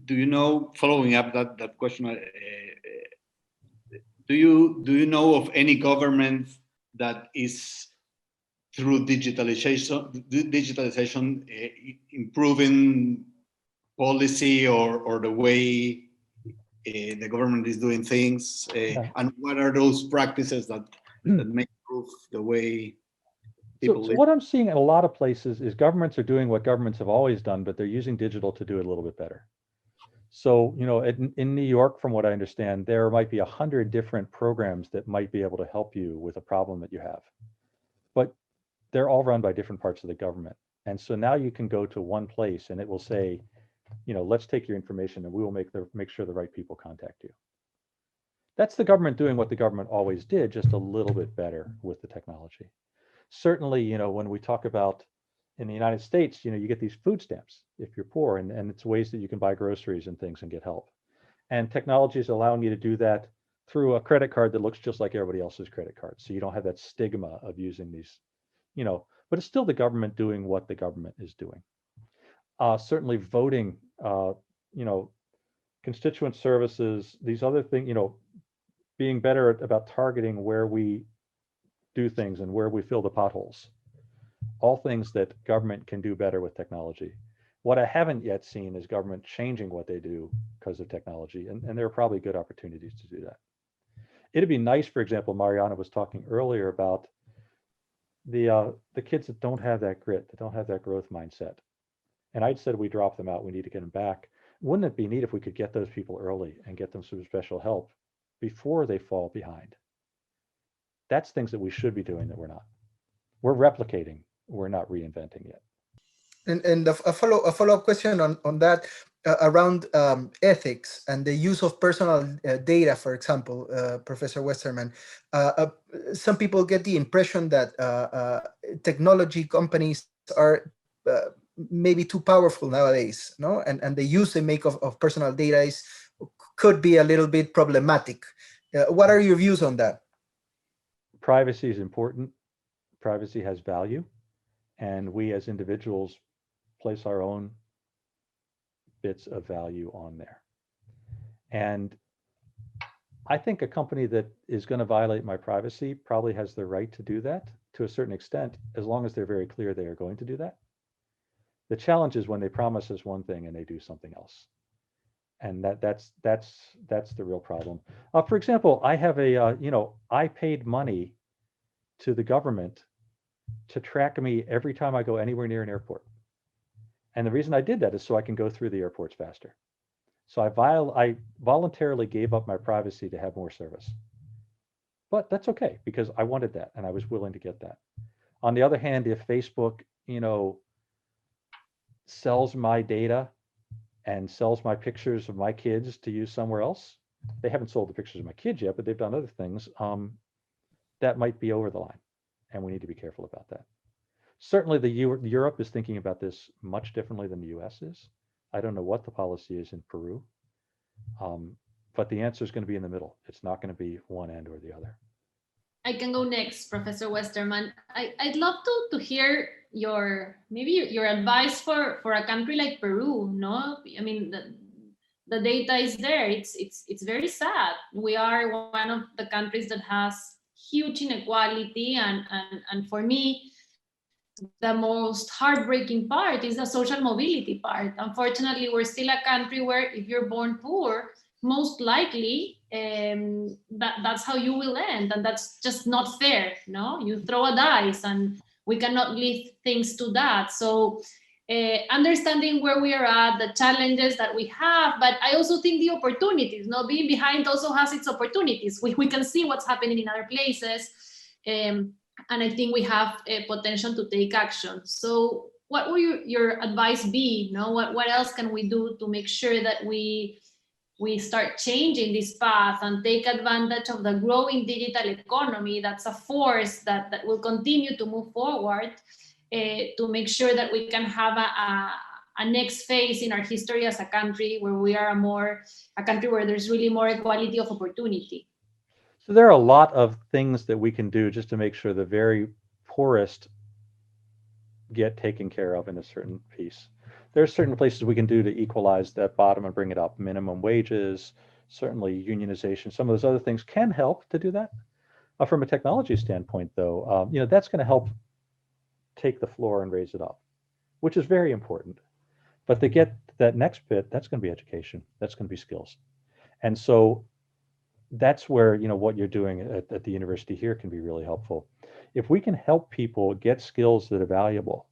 Do you know, following up that question, do you know of any government that is through digitalization improving policy or the way the government is doing things, and what are those practices that may improve the way people live? So what I'm seeing in a lot of places is governments are doing what governments have always done, but they're using digital to do it a little bit better. So, in New York, from what I understand, there might be 100 different programs that might be able to help you with a problem that you have. But they're all run by different parts of the government. And so now you can go to one place and it will say, let's take your information and we will make sure the right people contact you. That's the government doing what the government always did, just a little bit better with the technology. Certainly, when we talk about in the United States, you get these food stamps if you're poor, and it's ways that you can buy groceries and things and get help. And technology is allowing you to do that through a credit card that looks just like everybody else's credit card. So you don't have that stigma of using these, but it's still the government doing what the government is doing. Certainly voting, constituent services, these other things, being better about targeting where we do things and where we fill the potholes. All things that government can do better with technology. What I haven't yet seen is government changing what they do because of technology, and there are probably good opportunities to do that. It'd be nice, for example, Mariana was talking earlier about the kids that don't have that grit, that don't have that growth mindset. And I'd said we drop them out, we need to get them back. Wouldn't it be neat if we could get those people early and get them some special help before they fall behind? That's things that we should be doing that we're not. We're replicating, we're not reinventing yet. And a follow-up question on that around ethics and the use of personal data, for example, Professor Westerman. Some people get the impression that technology companies are maybe too powerful nowadays, no? And the use they make of personal data could be a little bit problematic. What are your views on that? Privacy is important. Privacy has value. And we as individuals place our own bits of value on there. And I think a company that is going to violate my privacy probably has the right to do that to a certain extent, as long as they're very clear they are going to do that. The challenge is when they promise us one thing and they do something else. And that's the real problem. For example, I have I paid money to the government to track me every time I go anywhere near an airport. And the reason I did that is so I can go through the airports faster. So I voluntarily gave up my privacy to have more service. But that's okay, because I wanted that and I was willing to get that. On the other hand, if Facebook, sells my data and sells my pictures of my kids to use somewhere else, they haven't sold the pictures of my kids yet, but they've done other things, that might be over the line. And we need to be careful about that. Certainly Europe is thinking about this much differently than the US is. I don't know what the policy is in Peru, but the answer is going to be in the middle. It's not going to be one end or the other. I can go next, Professor Westerman. I'd love to hear your advice for a country like Peru. No, I mean the data is there. It's very sad. We are one of the countries that has huge inequality, and for me, the most heartbreaking part is the social mobility part. Unfortunately, we're still a country where if you're born poor, most likely that's how you will end, and that's just not fair. No, you throw a dice, and we cannot leave things to that. So understanding where we are at, the challenges that we have, but I also think the opportunities. No, being behind also has its opportunities. We can see what's happening in other places, and I think we have a potential to take action. So what will your advice be? No, what else can we do to make sure that we start changing this path and take advantage of the growing digital economy that's a force that will continue to move forward, to make sure that we can have a next phase in our history as a country where we are a country where there's really more equality of opportunity? So there are a lot of things that we can do just to make sure the very poorest get taken care of in a certain piece. There are certain places we can do to equalize that bottom and bring it up. Minimum wages, certainly unionization. Some of those other things can help to do that. From a technology standpoint, though, that's going to help take the floor and raise it up, which is very important. But to get that next bit, that's going to be education. That's going to be skills. And so that's where, what you're doing at the university here can be really helpful. If we can help people get skills that are valuable,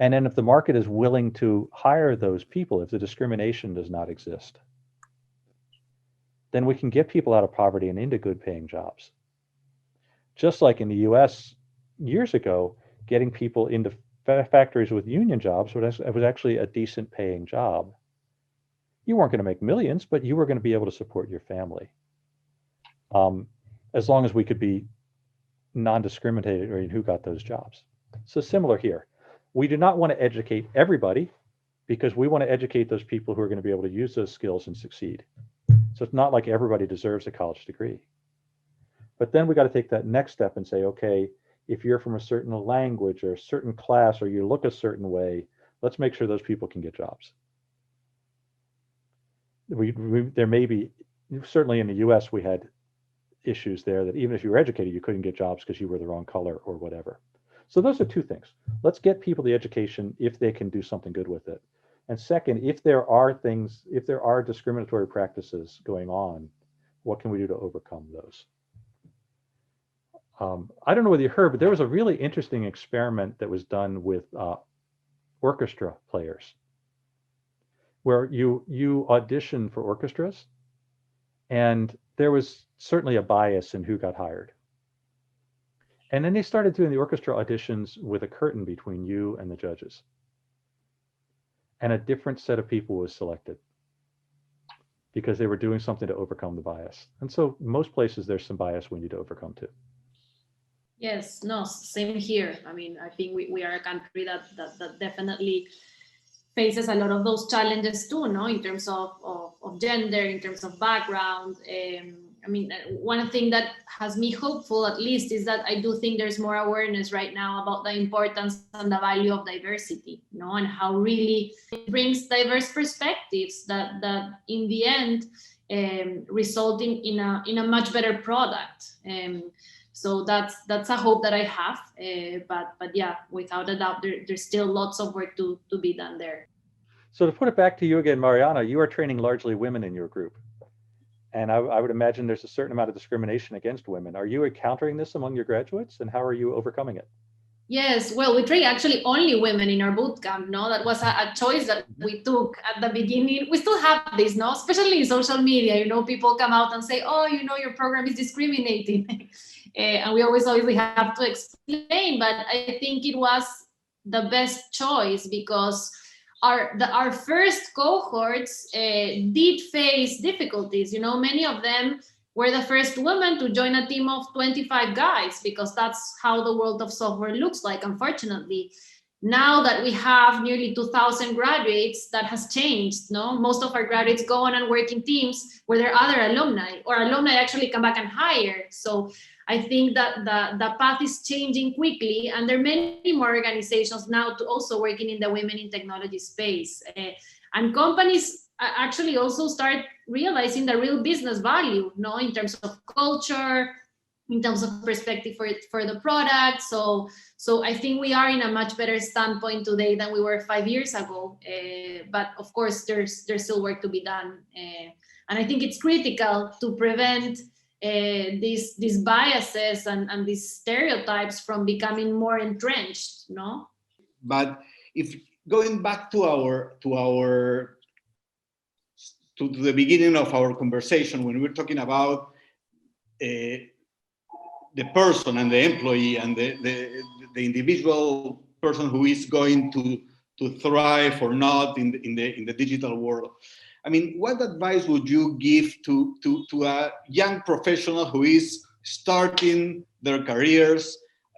and then if the market is willing to hire those people, if the discrimination does not exist, then we can get people out of poverty and into good paying jobs. Just like in the US years ago, getting people into factories with union jobs was actually a decent paying job. You weren't going to make millions, but you were going to be able to support your family. As long as we could be non-discriminatory in who got those jobs. So similar here. We do not want to educate everybody because we want to educate those people who are going to be able to use those skills and succeed. So it's not like everybody deserves a college degree. But then we got to take that next step and say, okay, if you're from a certain language or a certain class or you look a certain way, let's make sure those people can get jobs. There may be, certainly in the US, we had issues there that even if you were educated, you couldn't get jobs because you were the wrong color or whatever. So those are two things. Let's get people the education if they can do something good with it. And second, if there are discriminatory practices going on, what can we do to overcome those? I don't know whether you heard, but there was a really interesting experiment that was done with orchestra players, where you audition for orchestras, and there was certainly a bias in who got hired. And then they started doing the orchestra auditions with a curtain between you and the judges. And a different set of people was selected because they were doing something to overcome the bias. And so most places there's some bias we need to overcome too. Yes, no, same here. I mean, I think we are a country that definitely faces a lot of those challenges too, no, in terms of gender, in terms of background. I mean, one thing that has me hopeful, at least, is that I do think there's more awareness right now about the importance and the value of diversity, you know, and how really it brings diverse perspectives that in the end result in a much better product. So that's a hope that I have. But yeah, without a doubt, there's still lots of work to be done there. So to put it back to you again, Mariana, you are training largely women in your group. And I would imagine there's a certain amount of discrimination against women. Are you encountering this among your graduates, and how are you overcoming it? Yes, well, we train actually only women in our bootcamp, no? That was a choice that we took at the beginning. We still have this, no? Especially in social media, you know, people come out and say, oh, you know, your program is discriminating. And we obviously have to explain, but I think it was the best choice because our first cohorts did face difficulties. You know, many of them were the first women to join a team of 25 guys because that's how the world of software looks like, unfortunately. Now that we have nearly 2,000 graduates, that has changed, no? Most of our graduates go on and work in teams where there are other alumni, or alumni actually come back and hire. So I think that the path is changing quickly, and there are many more organizations now to also working in the women in technology space. And companies actually also start realizing the real business value, no, in terms of culture, in terms of perspective for the product. So I think we are in a much better standpoint today than we were 5 years ago. But of course, there's still work to be done. And I think it's critical to prevent these biases and these stereotypes from becoming more entrenched, no? But if going back to the beginning of our conversation, when we're talking about the person and the employee and the individual person who is going to thrive or not in the digital world. I mean, what advice would you give to a young professional who is starting their careers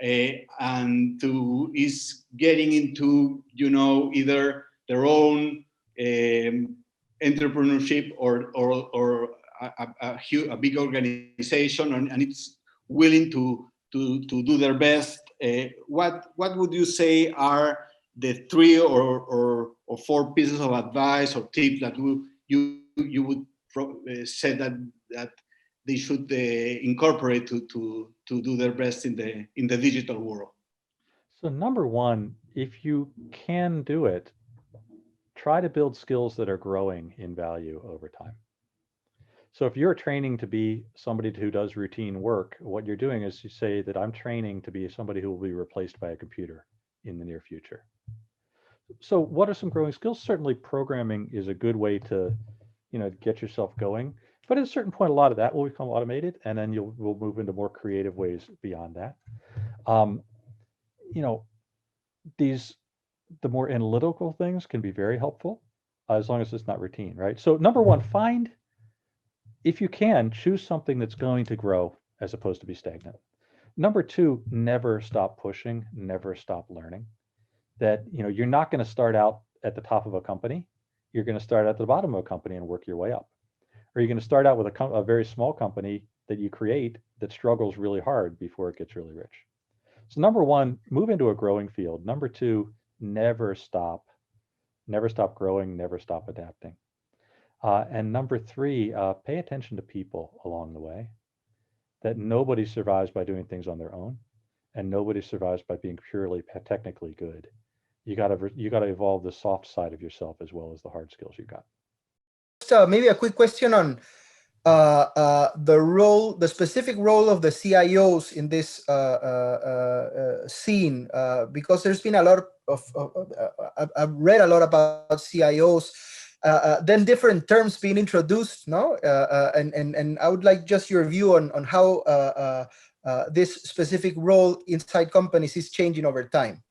and is getting into, you know, either their own entrepreneurship or a big organization, and it's willing to do their best? What would you say are the 3 or 4 pieces of advice or tips that you would say that they should incorporate to do their best in the digital world? So number one, if you can do it, try to build skills that are growing in value over time. So if you're training to be somebody who does routine work, what you're doing is you say that I'm training to be somebody who will be replaced by a computer in the near future. So what are some growing skills? Certainly programming is a good way to, you know, get yourself going. But at a certain point, a lot of that will become automated, and then we'll move into more creative ways beyond that. You know, the more analytical things can be very helpful as long as it's not routine, right? So number one, if you can, choose something that's going to grow as opposed to be stagnant. Number two, never stop pushing, never stop learning. That, you know, you're not going to start out at the top of a company. You're going to start at the bottom of a company and work your way up. Or you're going to start out with a very small company that you create that struggles really hard before it gets really rich. So number one, move into a growing field. Number two, never stop growing, never stop adapting. And number three, pay attention to people along the way. That nobody survives by doing things on their own, and nobody survives by being purely technically good. You got to evolve the soft side of yourself as well as the hard skills you got. Maybe a quick question on the specific role of the CIOs in this scene, because there's been a lot of I've read a lot about CIOs, then different terms being introduced, no? And I would like just your view on how this specific role inside companies is changing over time.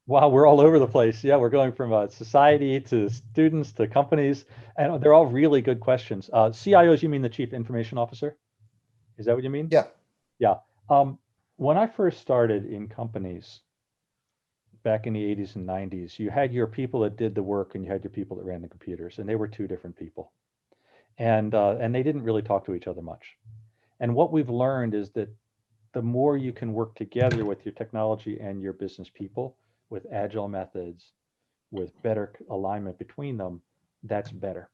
Wow, we're all over the place. Yeah, we're going from society to students to companies, and they're all really good questions. CIOs, you mean the Chief Information Officer? Is that what you mean? Yeah. Yeah. When I first started in companies back in the 80s and 90s, you had your people that did the work and you had your people that ran the computers, and they were two different people. And they didn't really talk to each other much. And what we've learned is that the more you can work together with your technology and your business people, with agile methods, with better alignment between them, that's better.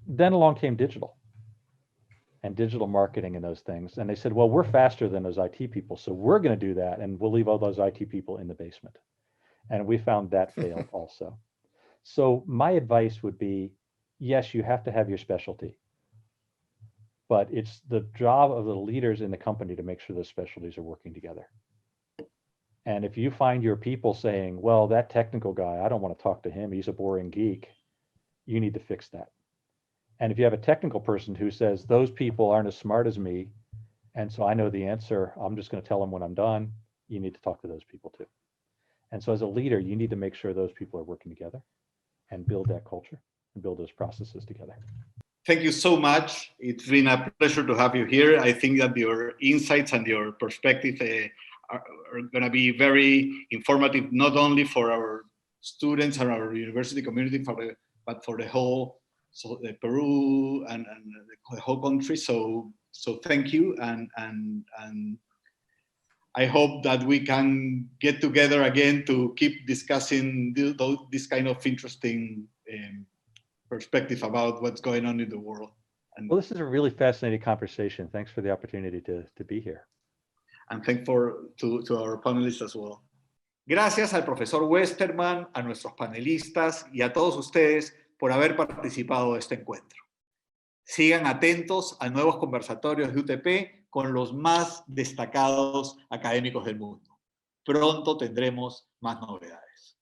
Then along came digital and digital marketing and those things. And they said, well, we're faster than those IT people, so we're going to do that, and we'll leave all those IT people in the basement. And we found that failed also. So my advice would be, yes, you have to have your specialty, but it's the job of the leaders in the company to make sure those specialties are working together. And if you find your people saying, well, that technical guy, I don't want to talk to him, he's a boring geek, you need to fix that. And if you have a technical person who says, those people aren't as smart as me, and so I know the answer, I'm just going to tell them when I'm done, you need to talk to those people too. And so as a leader, you need to make sure those people are working together and build that culture and build those processes together. Thank you so much. It's been a pleasure to have you here. I think that your insights and your perspective are going to be very informative, not only for our students and our university community, but for the whole, so the Peru and the whole country. So So thank you, and I hope that we can get together again to keep discussing this kind of interesting perspective about what's going on in the world. And, well, this is a really fascinating conversation. Thanks for the opportunity to be here. And thank to our panelists as well. Gracias al profesor Westerman, a nuestros panelistas y a todos ustedes por haber participado de este encuentro. Sigan atentos a nuevos conversatorios de UTP con los más destacados académicos del mundo. Pronto tendremos más novedades.